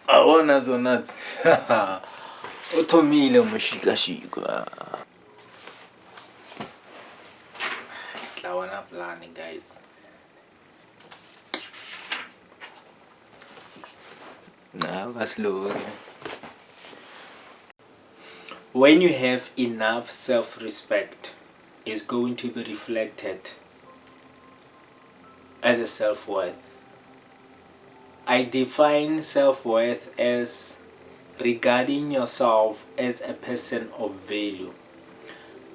Awona zona uthomile mushikashika. Tlawana plan, guys. Nah, that's low. When you have enough self-respect, it's going to be reflected as a self-worth. I define self-worth as regarding yourself as a person of value,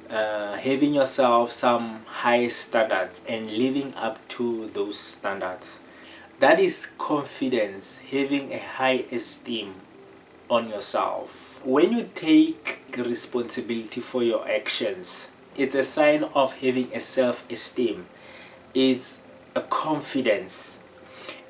having yourself some high standards and living up to those standards. That is confidence, having a high esteem on yourself. When you take responsibility for your actions, it's a sign of having a self-esteem. It's a confidence.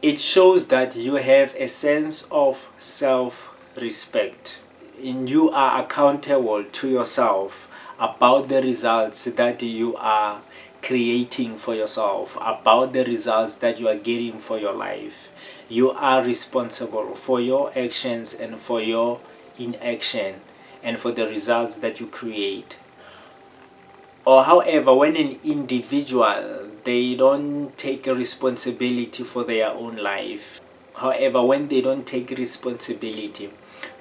It shows that you have a sense of self-respect. And you are accountable to yourself about the results that you are creating for yourself, about the results that you are getting for your life. You are responsible for your actions and for your inaction and for the results that you create. Or however, when an individual, they don't take a responsibility for their own life. However, when they don't take responsibility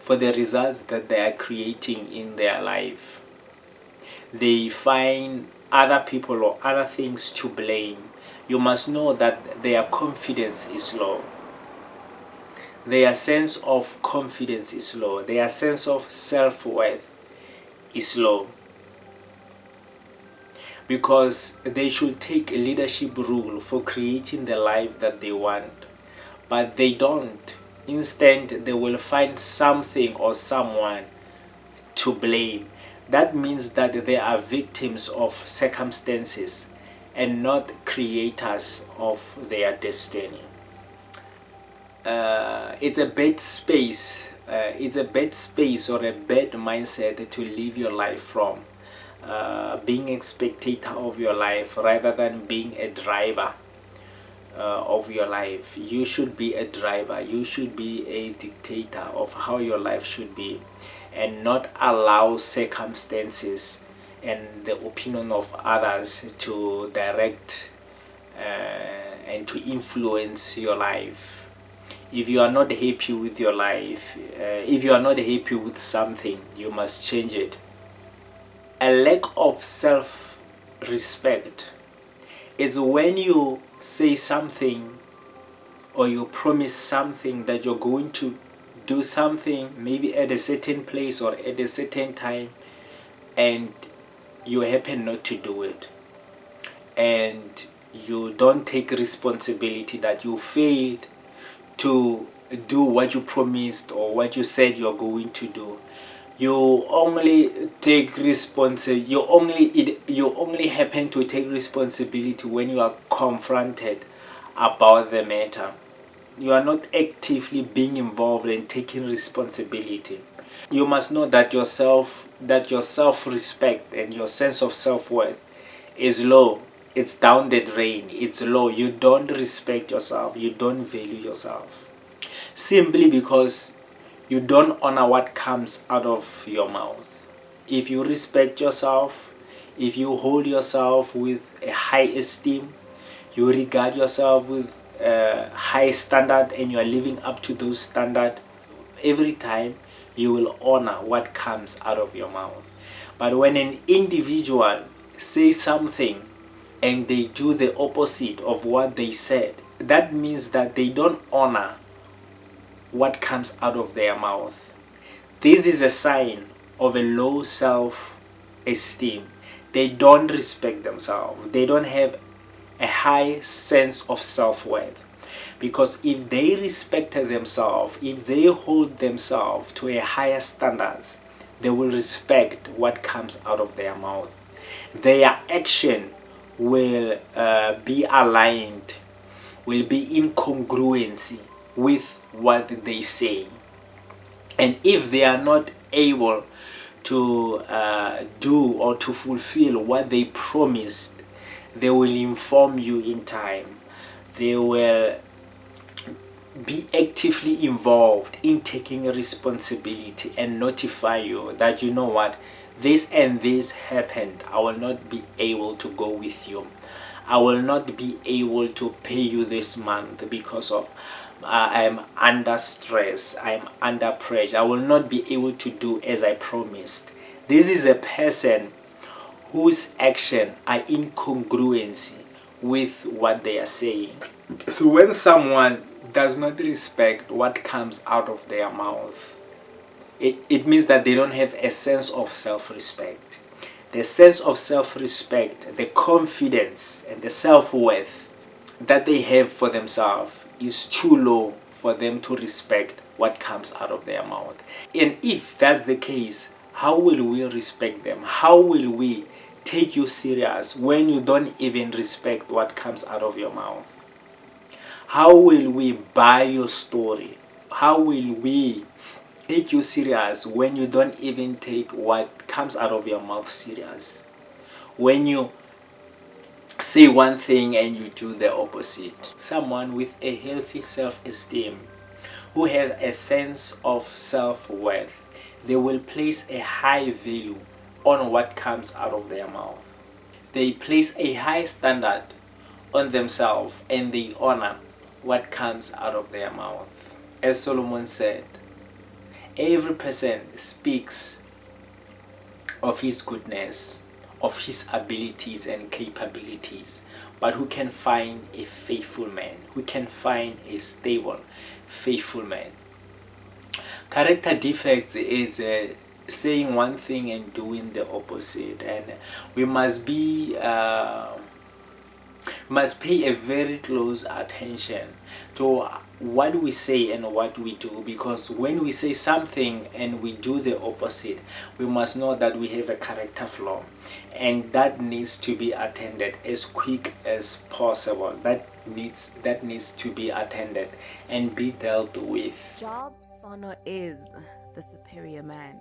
for the results that they are creating in their life, they find other people or other things to blame. You must know that their confidence is low. Their sense of confidence is low. Their sense of self-worth is low. Because they should take a leadership role for creating the life that they want, but they don't. Instead, they will find something or someone to blame. That means that they are victims of circumstances and not creators of their destiny. It's a bad space. It's a bad space or a bad mindset to live your life from. Being a spectator of your life rather than being a driver of your life. You should be a driver. You should be a dictator of how your life should be, and not allow circumstances and the opinion of others to direct and to influence your life. If you are not happy with your life, if you are not happy with something, you must change it. A lack of self-respect is when you say something or you promise something that you're going to do something maybe at a certain place or at a certain time, and you happen not to do it, and you don't take responsibility that you failed to do what you promised or what you said you're going to do. You only take responsibility. You only happen to take responsibility when you are confronted about the matter. You are not actively being involved in taking responsibility. You must know that your self-respect and your sense of self-worth is low. It's down the drain. It's low. You don't respect yourself. You don't value yourself. Simply because you don't honor what comes out of your mouth. If you respect yourself, if you hold yourself with a high esteem, you regard yourself with a high standard and you are living up to those standards, every time you will honor what comes out of your mouth. But when an individual says something and they do the opposite of what they said, that means that they don't honor what comes out of their mouth. This is a sign of a low self-esteem. They don't respect themselves. They don't have a high sense of self-worth. Because if they respected themselves, if they hold themselves to a higher standards, they will respect what comes out of their mouth. Their action will be aligned, will be in congruency with what they say. And if they are not able to do or to fulfill what they promised, they will inform you in time. They will be actively involved in taking responsibility and notify you that, you know what, this and this happened. I will not be able to go with you. I will not be able to pay you this month because of I'm under stress, I'm under pressure. I will not be able to do as I promised. This is a person whose action are in congruency with what they are saying. So when someone does not respect what comes out of their mouth, it means that they don't have a sense of self-respect. The sense of self-respect, the confidence and the self-worth that they have for themselves is too low for them to respect what comes out of their mouth. And if that's the case, how will we respect them? How will we take you serious when you don't even respect what comes out of your mouth? How will we buy your story? How will we take you serious when you don't even take what comes out of your mouth serious? When you say one thing and you do the opposite. Someone with a healthy self-esteem, who has a sense of self-worth, they will place a high value on what comes out of their mouth. They place a high standard on themselves and they honor what comes out of their mouth. As Solomon said, every person speaks of his goodness, of his abilities and capabilities, but who can find a faithful man? Who can find a stable, faithful man? Character defects is saying one thing and doing the opposite, and we must pay a very close attention to what we say and what we do, because when we say something and we do the opposite, we must know that we have a character flaw, and that needs to be attended as quick as possible. That needs to be attended and be dealt with. Job Sono is the superior man.